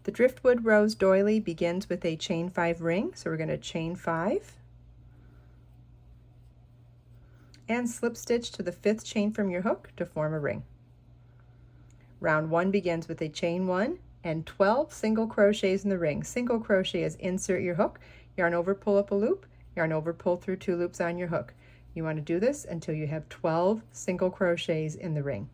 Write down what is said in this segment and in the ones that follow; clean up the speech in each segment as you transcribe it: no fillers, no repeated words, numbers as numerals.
The Driftwood Rose Doily begins with a chain 5 ring, so we're going to chain 5 and slip stitch to the 5th chain from your hook to form a ring. Round 1 begins with a chain 1 and 12 single crochets in the ring. Single crochet is insert your hook, yarn over, pull up a loop, yarn over, pull through 2 loops on your hook. You want to do this until you have 12 single crochets in the ring.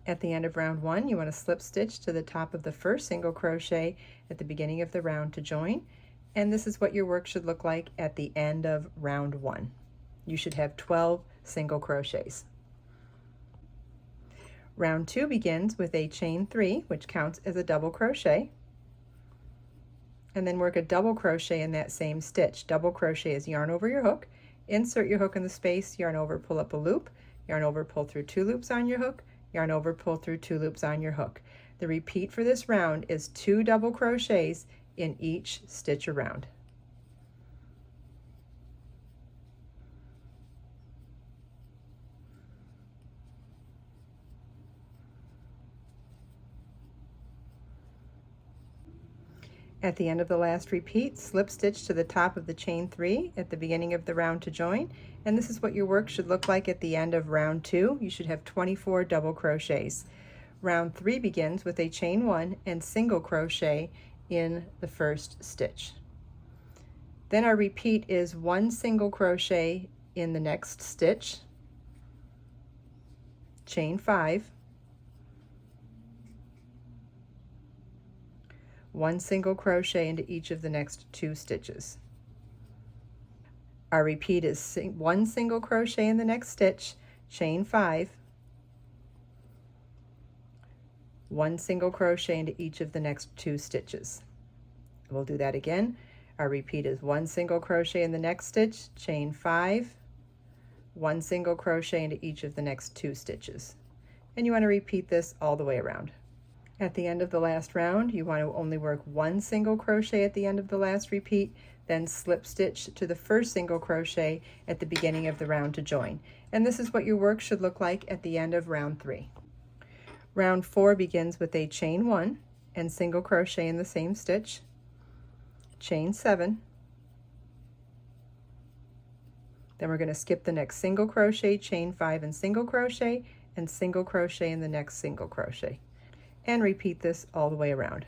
At the end of round 1, you want to slip stitch to the top of the first single crochet at the beginning of the round to join, and this is what your work should look like at the end of round 1. You should have 12 single crochets. Round 2 begins with a chain 3, which counts as a double crochet, and then work a double crochet in that same stitch. Double crochet is yarn over your hook, insert your hook in the space, yarn over, pull up a loop, yarn over, pull through 2 loops on your hook, yarn over, pull through 2 loops on your hook. The repeat for this round is 2 double crochets in each stitch around. At the end of the last repeat, slip stitch to the top of the chain 3 at the beginning of the round to join, and this is what your work should look like at the end of round 2. You should have 24 double crochets. Round 3 begins with a chain 1 and single crochet in the first stitch. Then our repeat is 1 single crochet in the next stitch, chain 5, 1 single crochet into each of the next 2 stitches. Our repeat is 1 single crochet in the next stitch, chain 5, 1 single crochet into each of the next 2 stitches. We'll do that again. Our repeat is 1 single crochet in the next stitch, chain 5, 1 single crochet into each of the next 2 stitches. And you want to repeat this all the way around. At the end of the last round, you want to only work 1 single crochet at the end of the last repeat, then slip stitch to the first single crochet at the beginning of the round to join. And this is what your work should look like at the end of round 3. Round 4 begins with a chain 1 and single crochet in the same stitch, chain 7, then we're going to skip the next single crochet, chain 5 and single crochet in the next single crochet, and repeat this all the way around.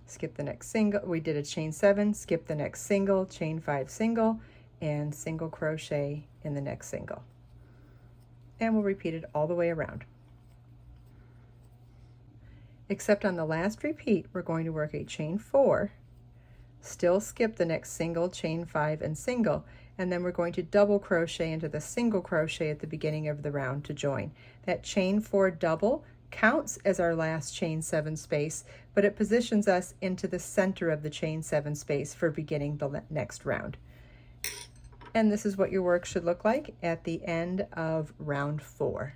Skip the next single, we did a chain 7, skip the next single, chain 5 single, and single crochet in the next single. And we'll repeat it all the way around. Except on the last repeat, we're going to work a chain 4, still skip the next single, chain 5 and single, and then we're going to double crochet into the single crochet at the beginning of the round to join. That chain 4 double counts as our last chain 7 space, but it positions us into the center of the chain 7 space for beginning the next round. And this is what your work should look like at the end of round 4.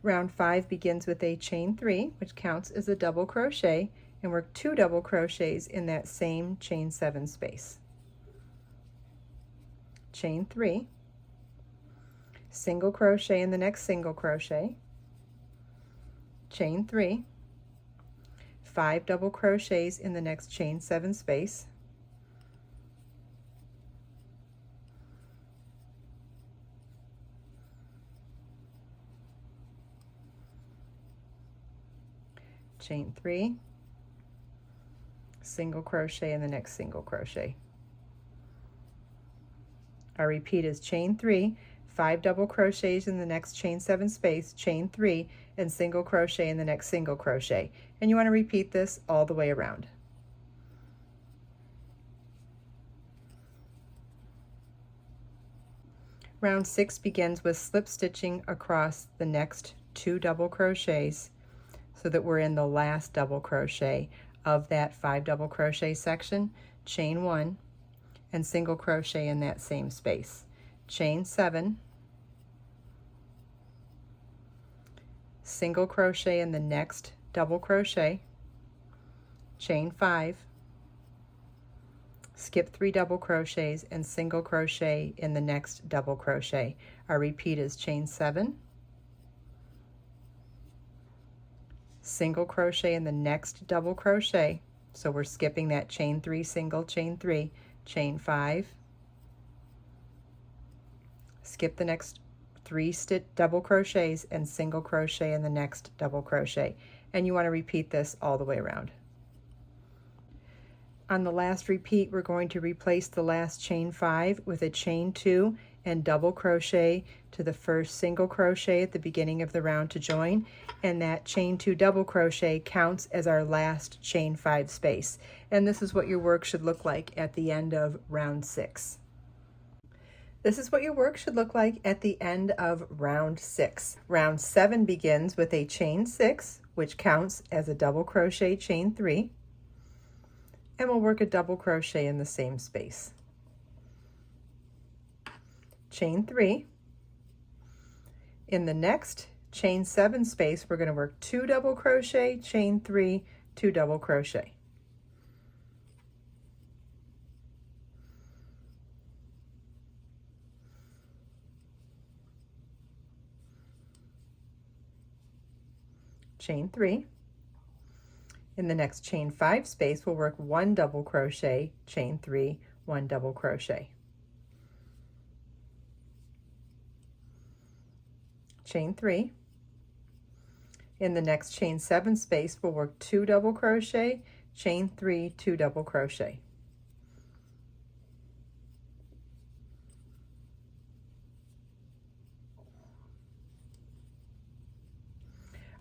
Round 5 begins with a chain 3, which counts as a double crochet, and work 2 double crochets in that same chain 7 space. Chain 3, single crochet in the next single crochet, chain 3, 5 double crochets in the next chain 7 space, chain 3, single crochet in the next single crochet. Our repeat is chain 3, 5 double crochets in the next chain 7 space, chain 3, and single crochet in the next single crochet. And you want to repeat this all the way around. Round 6 begins with slip stitching across the next 2 double crochets so that we're in the last double crochet of that 5 double crochet section, chain 1, and single crochet in that same space, chain 7, single crochet in the next double crochet, chain 5, skip 3 double crochets, and single crochet in the next double crochet. Our repeat is chain 7, single crochet in the next double crochet, so we're skipping that chain 3, single, chain 3, chain 5, skip the next 3 double crochets and single crochet in the next double crochet, and you want to repeat this all the way around. On the last repeat, we're going to replace the last chain 5 with a chain 2 and double crochet to the first single crochet at the beginning of the round to join, and that chain 2 double crochet counts as our last chain 5 space. And this is what your work should look like at the end of round 6. This is what your work should look like at the end of round 6. Round 7 begins with a chain 6, which counts as a double crochet, chain 3, and we'll work a double crochet in the same space. Chain 3. In the next chain 7 space, we're going to work 2 double crochet, chain 3, 2 double crochet. Chain 3. In the next chain 5 space, we'll work 1 double crochet, chain 3, 1 double crochet. Chain 3. In the next chain 7 space, we'll work 2 double crochet, chain 3, 2 double crochet.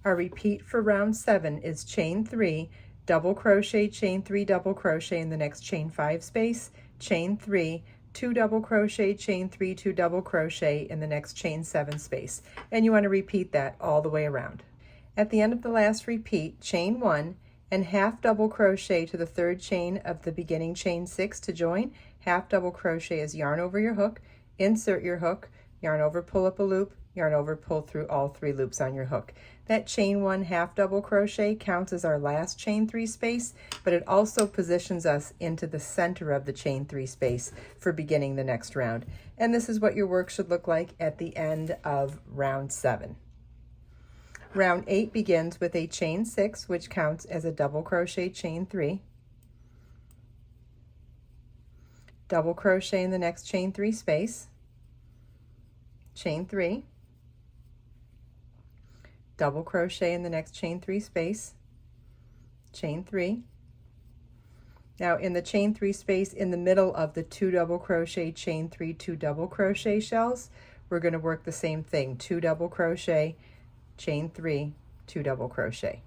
Our repeat for round 7 is chain 3, double crochet, chain 3, double crochet in the next chain 5 space, chain 3, 2 double crochet, chain 3, 2 double crochet in the next chain 7 space. And you want to repeat that all the way around. At the end of the last repeat, chain 1 and half double crochet to the third chain of the beginning chain 6 to join. Half double crochet is yarn over your hook, insert your hook, yarn over, pull up a loop, yarn over, pull through all 3 loops on your hook. That chain 1 half double crochet counts as our last chain 3 space, but it also positions us into the center of the chain 3 space for beginning the next round. And this is what your work should look like at the end of round 7. Round 8 begins with a chain 6, which counts as a double crochet, chain 3, double crochet in the next chain 3 space, chain 3, double crochet in the next chain 3 space, chain 3. Now in the chain 3 space in the middle of the 2 double crochet, chain 3, 2 double crochet shells, we're going to work the same thing, 2 double crochet, chain 3, 2 double crochet.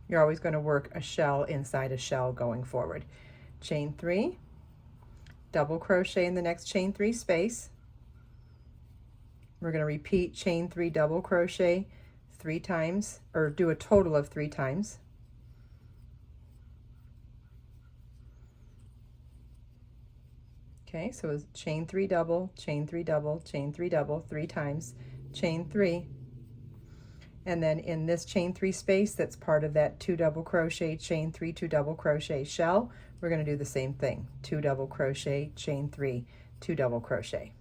You're always going to work a shell inside a shell going forward. Chain 3, double crochet in the next chain 3 space. We're going to repeat chain 3 double crochet 3 times, or do a total of 3 times. Okay, so it's chain 3 double, chain 3 double, chain 3 double 3 times, chain 3. And then in this chain 3 space that's part of that 2 double crochet, chain 3, 2 double crochet shell, we're going to do the same thing, 2 double crochet, chain 3, 2 double crochet.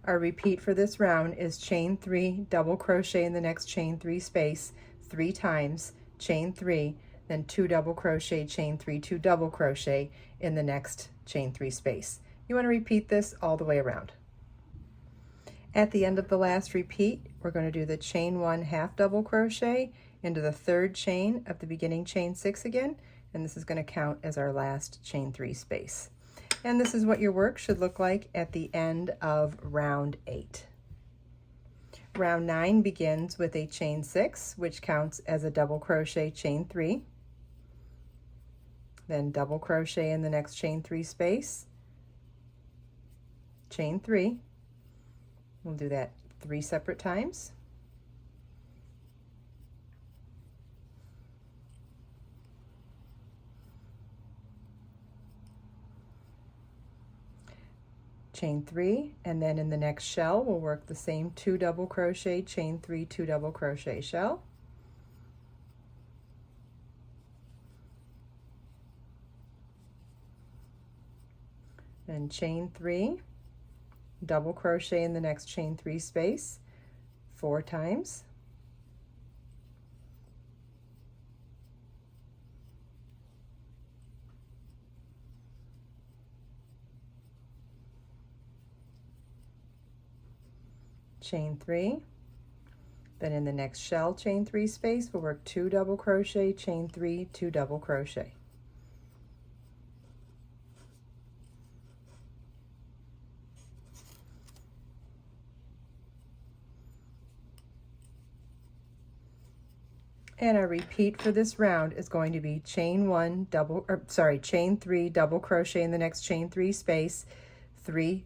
Our repeat for this round is chain 3, double crochet in the next chain 3 space 3 times, chain 3, then 2 double crochet, chain 3, 2 double crochet in the next chain 3 space. You want to repeat this all the way around. At the end of the last repeat, we're going to do the chain 1 half double crochet into the third chain of the beginning chain 6 again, and this is going to count as our last chain 3 space. And this is what your work should look like at the end of round 8. Round 9 begins with a chain 6, which counts as a double crochet, chain 3, then double crochet in the next chain 3 space, chain 3. We'll do that 3 separate times. chain 3, and then in the next shell we'll work the same 2 double crochet, chain 3, 2 double crochet shell. Then chain 3, double crochet in the next chain 3 space 4 times. Chain 3, then in the next shell chain 3 space we'll work 2 double crochet, chain 3, 2 double crochet. And our repeat for this round is going to be chain 3 double crochet in the next chain 3 space 3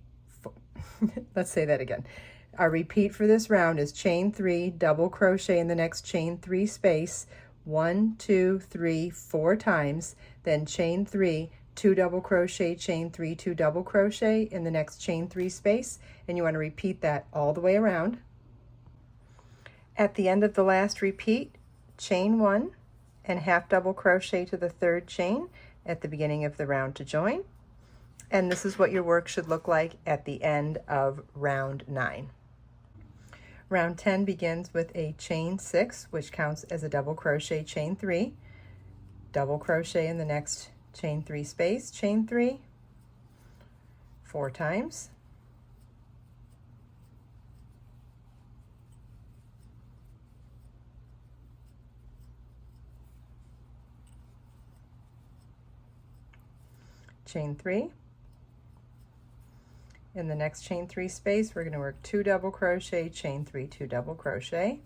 let's say that again. Our repeat for this round is chain 3 double crochet in the next chain 3 space 1, 2, 3, 4 times, then chain 3, 2 double crochet, chain 3, 2 double crochet in the next chain 3 space, and you want to repeat that all the way around. At the end of the last repeat, chain 1 and half double crochet to the 3rd chain at the beginning of the round to join. And this is what your work should look like at the end of round 9. Round 10 begins with a chain 6, which counts as a double crochet, chain 3, double crochet in the next chain 3 space, chain 3, 4 times, chain 3. In the next chain 3 space, we're going to work 2 double crochet, chain 3, 2 double crochet.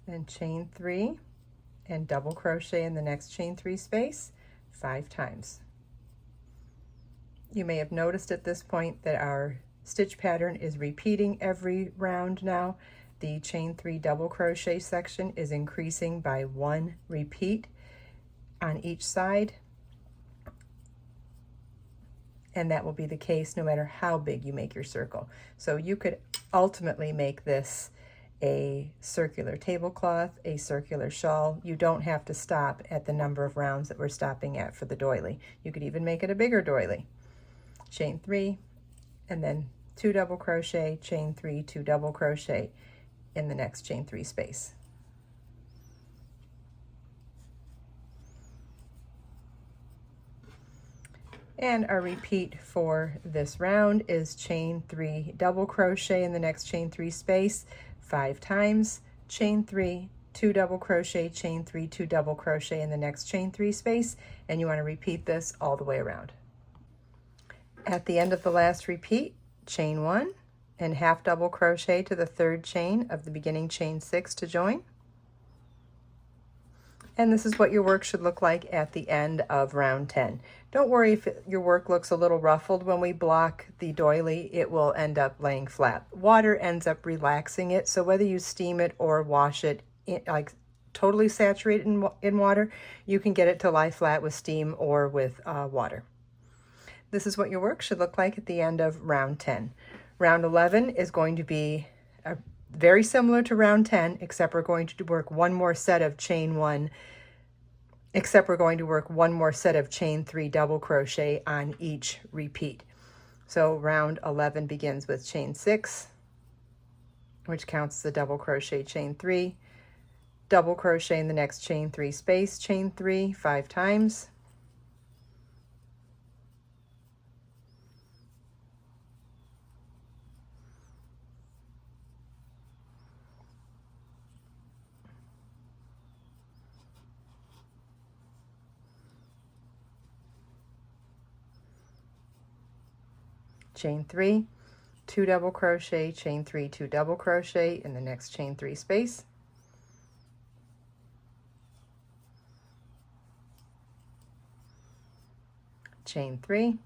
Then chain 3 and double crochet in the next chain 3 space 5 times. You may have noticed at this point that our stitch pattern is repeating every round now. The chain 3 double crochet section is increasing by 1 repeat on each side, and that will be the case no matter how big you make your circle. So you could ultimately make this a circular tablecloth, a circular shawl. You don't have to stop at the number of rounds that we're stopping at for the doily. You could even make it a bigger doily. Chain 3 and then 2 double crochet, chain 3, 2 double crochet in the next chain 3 space. And our repeat for this round is chain 3 double crochet in the next chain 3 space 5 times, chain 3, 2 double crochet, chain 3, 2 double crochet in the next chain 3 space, and you want to repeat this all the way around. At the end of the last repeat, chain 1 and half double crochet to the 3rd chain of the beginning chain 6 to join. And this is what your work should look like at the end of round 10. Don't worry if your work looks a little ruffled when we block the doily, it will end up laying flat. Water ends up relaxing it, so whether you steam it or wash it, like totally saturated in water, you can get it to lie flat with steam or with water. This is what your work should look like at the end of round 10. Round 11 is going to be very similar to round 10, except we're going to work one more set of chain 1, except we're going to work one more set of chain 3 double crochet on each repeat. So round 11 begins with chain 6, which counts the double crochet, chain 3, double crochet in the next chain 3 space, chain 3 5 times, chain 3, 2 double crochet, chain 3, 2 double crochet in the next chain 3 space, chain 3,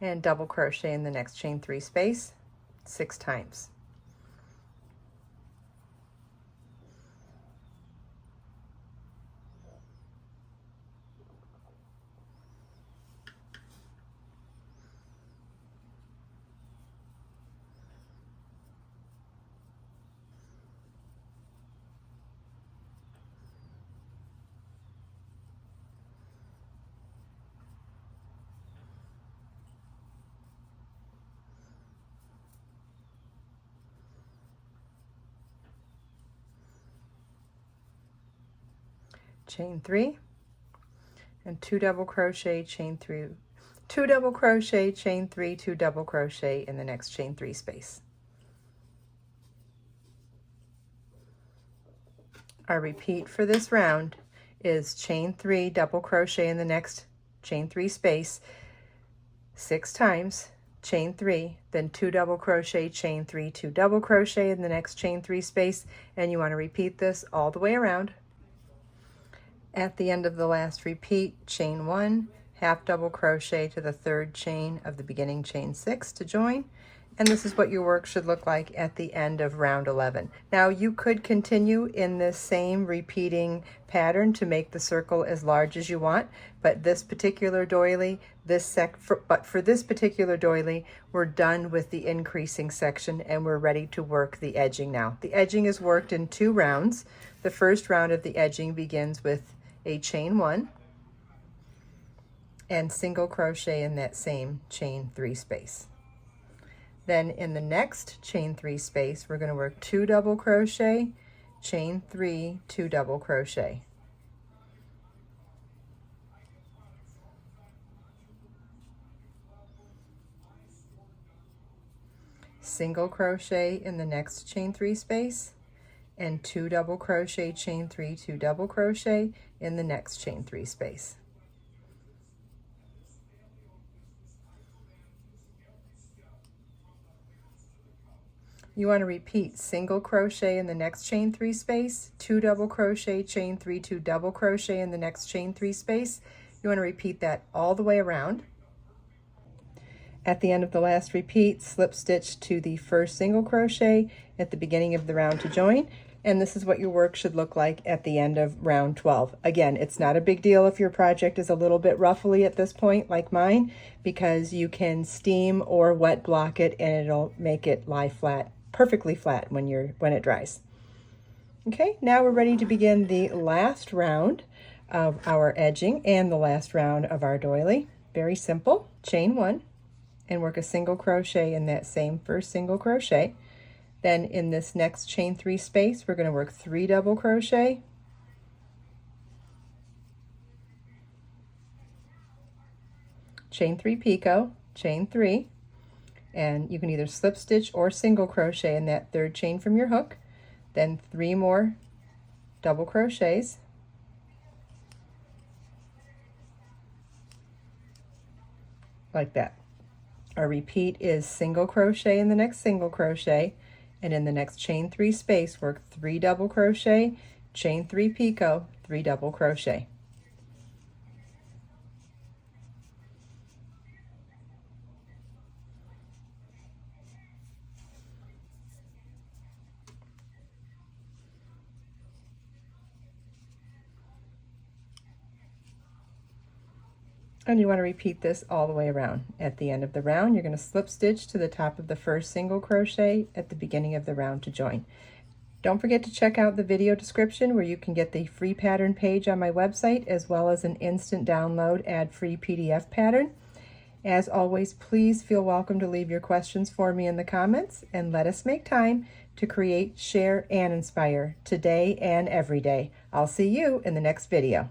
and double crochet in the next chain 3 space 6 times. chain 3, and 2 double crochet, chain 3, 2 double crochet, chain 3, 2 double crochet in the next chain 3 space. Our repeat for this round is chain 3, double crochet in the next chain 3 space 6 times, chain 3, then 2 double crochet, chain 3, 2 double crochet in the next chain 3 space, and you want to repeat this all the way around. At the end of the last repeat, chain 1, half double crochet to the 3rd chain of the beginning chain 6 to join, and this is what your work should look like at the end of round 11. Now you could continue in this same repeating pattern to make the circle as large as you want, but this particular doily, for this particular doily, we're done with the increasing section and we're ready to work the edging now. The edging is worked in 2 rounds. The first round of the edging begins with a chain 1 and single crochet in that same chain 3 space. Then in the next chain 3 space, we're going to work 2 double crochet, chain 3, 2 double crochet. Single crochet in the next chain 3 space, and 2 double crochet, chain 3, 2 double crochet in the next chain 3 space. You want to repeat single crochet in the next chain 3 space, 2 double crochet, chain 3, 2 double crochet in the next chain 3 space. You want to repeat that all the way around. At the end of the last repeat, slip stitch to the first single crochet at the beginning of the round to join, and this is what your work should look like at the end of round 12. Again, it's not a big deal if your project is a little bit ruffly at this point, like mine, because you can steam or wet block it and it'll make it lie flat, perfectly flat when it dries. Okay, now we're ready to begin the last round of our edging and the last round of our doily. Very simple. Chain 1 and work a single crochet in that same first single crochet. Then in this next chain 3 space, we're going to work 3 double crochet, chain 3 picot, chain 3, and you can either slip stitch or single crochet in that 3rd chain from your hook, then 3 more double crochets, like that. Our repeat is single crochet in the next single crochet, and in the next chain 3 space, work 3 double crochet, chain 3 picot, 3 double crochet. And you want to repeat this all the way around. At the end of the round, you're going to slip stitch to the top of the first single crochet at the beginning of the round to join. Don't forget to check out the video description where you can get the free pattern page on my website, as well as an instant download ad-free PDF pattern. As always, please feel welcome to leave your questions for me in the comments, and let us make time to create, share, and inspire today and every day. I'll see you in the next video.